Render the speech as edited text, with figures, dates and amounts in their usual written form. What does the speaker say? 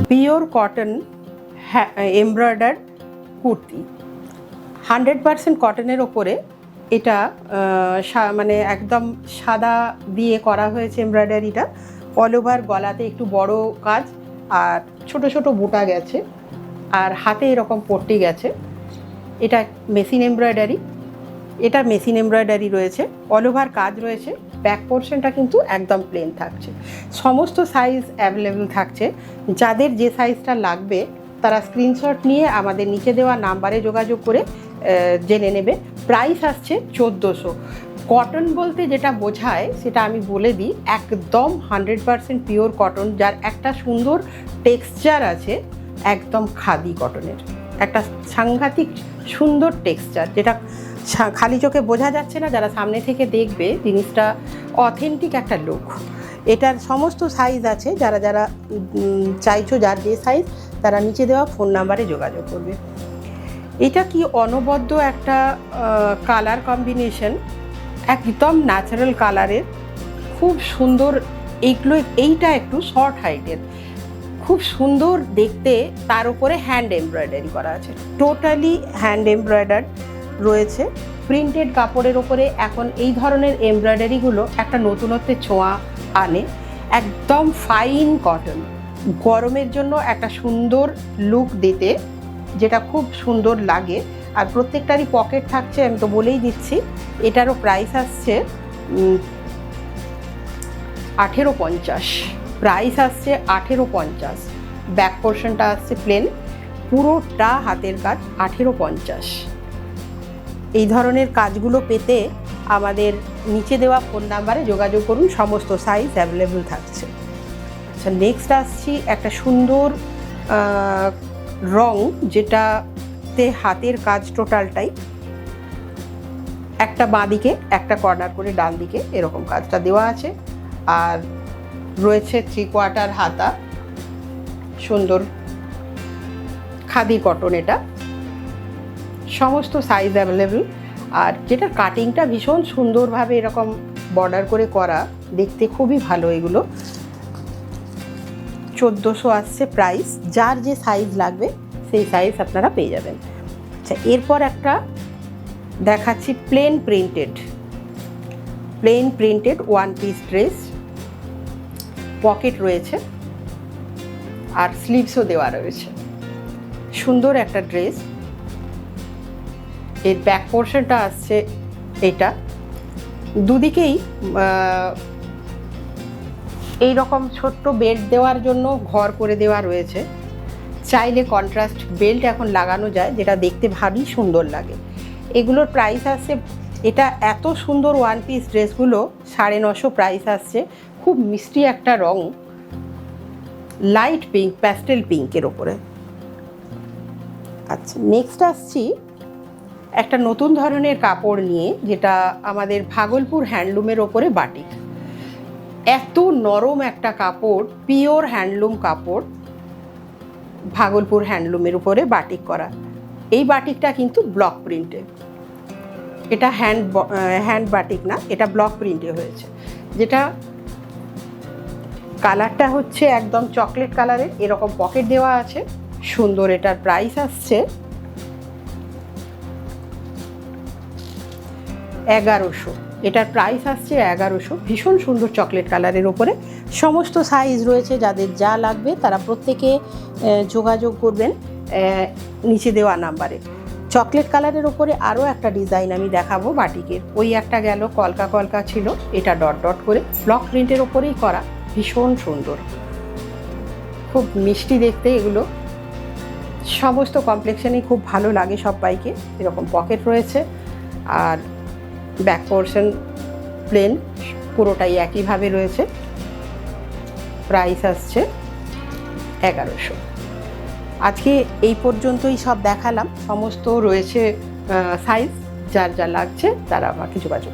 Pure cotton embroider kurti, 100% কটনের ওপরে এটা মানে একদম সাদা দিয়ে করা হয়েছে এমব্রয়ডারিটা। অল ওভার গলাতে একটু বড় কাজ আর ছোট ছোট বুটা গেছে, আর হাতে এরকম পট্টি গেছে। এটা মেশিন এমব্রয়ডারি, এটা মেশিন এমব্রয়ডারি রয়েছে, অল ওভার কাজ রয়েছে। ব্যাক পোর্শনটা কিন্তু একদম প্লেন থাকছে। সমস্ত সাইজ অ্যাভেলেবেল থাকছে। যাদের যে সাইজটা লাগবে তারা স্ক্রিনশট নিয়ে আমাদের নিচে দেওয়া নাম্বারে যোগাযোগ করে জেনে নেবে। প্রাইস আসছে 1400। কটন বলতে যেটা বোঝায় সেটা আমি বলে দিই, একদম 100% পিওর কটন, যার একটা সুন্দর টেক্সচার আছে, একদম খাদি কটনের একটা সাংঘাতিক সুন্দর টেক্সচার, যেটা খালি চোখে বোঝা যাচ্ছে না, যারা সামনে থেকে দেখবে জিনিসটা অথেন্টিক একটা লুক। এটার সমস্ত সাইজ আছে, যারা যারা চাইছো যার যে সাইজ তারা নিচে দেওয়া ফোন নাম্বারে যোগাযোগ করবে। এটা কি অনবদ্য একটা কালার কম্বিনেশন, একদম ন্যাচারাল কালারের, খুব সুন্দর। এইটা একটু শর্ট হাইটের, খুব সুন্দর দেখতে। তার উপরে হ্যান্ড এমব্রয়ডারি করা আছে, টোটালি হ্যান্ড এমব্রয়ডার রয়েছে। প্রিন্টেড কাপড়ের ওপরে এখন এই ধরনের এমব্রয়ডারিগুলো একটা নতুনত্বের ছোঁয়া আনে। একদম ফাইন কটন, গরমের জন্য একটা সুন্দর লুক দিতে, যেটা খুব সুন্দর লাগে। আর প্রত্যেকটারই পকেট থাকছে, আমি তো বলেই দিচ্ছি। এটারও প্রাইস আসছে 1850। প্রাইস আসছে 1850। ব্যাক পোর্শনটা আসছে প্লেন, পুরোটা হাতের কাজ, 1850। এই ধরনের কাজগুলো পেতে আমাদের নিচে দেওয়া ফোন নাম্বারে যোগাযোগ করুন, সমস্ত সাইজ অ্যাভেলেবেল থাকছে। আচ্ছা, নেক্সট আসছি একটা সুন্দর রং, যেটাতে হাতের কাজ টোটালটাই, একটা বাঁ দিকে একটা কর্নার করে ডান দিকে এরকম কাজটা দেওয়া আছে। আর রয়েছে 3/4 হাতা, সুন্দর খাদি কটন, এটা সমস্ত সাইজ অ্যাভেলেবেল। আর যেটার কাটিংটা ভীষণ সুন্দরভাবে এরকম বর্ডার করে করা, দেখতে খুবই ভালো। এগুলো 1400 আসছে প্রাইস। যার যে সাইজ লাগবে সেই সাইজ আপনারা পেয়ে যাবেন। আচ্ছা, এরপর একটা দেখাচ্ছি plain printed one piece dress, pocket রয়েছে আর স্লিভসও দেওয়া রয়েছে। সুন্দর একটা ড্রেস। এর ব্যাক পোর্শনটা আসছে এটা, দুদিকেই এই রকম ছোট্ট বেল্ট দেওয়ার জন্য ঘর করে দেওয়া রয়েছে। চাইলে কন্ট্রাস্ট বেল্ট এখন লাগানো যায়, যেটা দেখতে ভারী সুন্দর লাগে। এগুলোর প্রাইস আসছে, এটা এত সুন্দর ওয়ান পিস ড্রেসগুলো 950 প্রাইস আসছে। খুব মিষ্টি একটা রং, লাইট পিঙ্ক, প্যাস্টেল পিঙ্কের ওপরে। আচ্ছা, নেক্সট আসছি একটা নতুন ধরনের কাপড় নিয়ে, যেটা আমাদের ভাগলপুর হ্যান্ডলুমের ওপরে বাটিক। এত নরম একটা কাপড়, পিওর হ্যান্ডলুম কাপড়, ভাগলপুর হ্যান্ডলুমের উপরে বাটিক করা। এই বাটিকটা কিন্তু ব্লক প্রিন্টে, এটা হ্যান্ড বাটিক না, এটা ব্লক প্রিন্টে হয়েছে। যেটা কালারটা হচ্ছে একদম চকলেট কালারের, এরকম পকেট দেওয়া আছে, সুন্দর। এটার প্রাইস আসছে 1100। এটার প্রাইস আসছে 1100। ভীষণ সুন্দর চকলেট কালারের ওপরে, সমস্ত সাইজ রয়েছে। যাদের যা লাগবে তারা প্রত্যেকে যোগাযোগ করবেন নিচে দেওয়া নাম্বারে। চকলেট কালারের ওপরে আরও একটা ডিজাইন আমি দেখাবো বাটিকের। ওই একটা গেল কলকা কলকা ছিল, এটা ডট ডট করে ব্লক প্রিন্টের ওপরেই করা, ভীষণ সুন্দর, খুব মিষ্টি দেখতে। এগুলো সমস্ত কমপ্লেক্সনেই খুব ভালো লাগে সবাইকে। এরকম পকেট রয়েছে, আর ব্যাক পোর্শন প্লেন, পুরোটাই একইভাবে রয়েছে। প্রাইস আসছে 1100। আজকে এই পর্যন্তই সব দেখালাম, সমস্ত রয়েছে সাইজ। যার যা লাগছে তারা আমাকে যোগাযোগ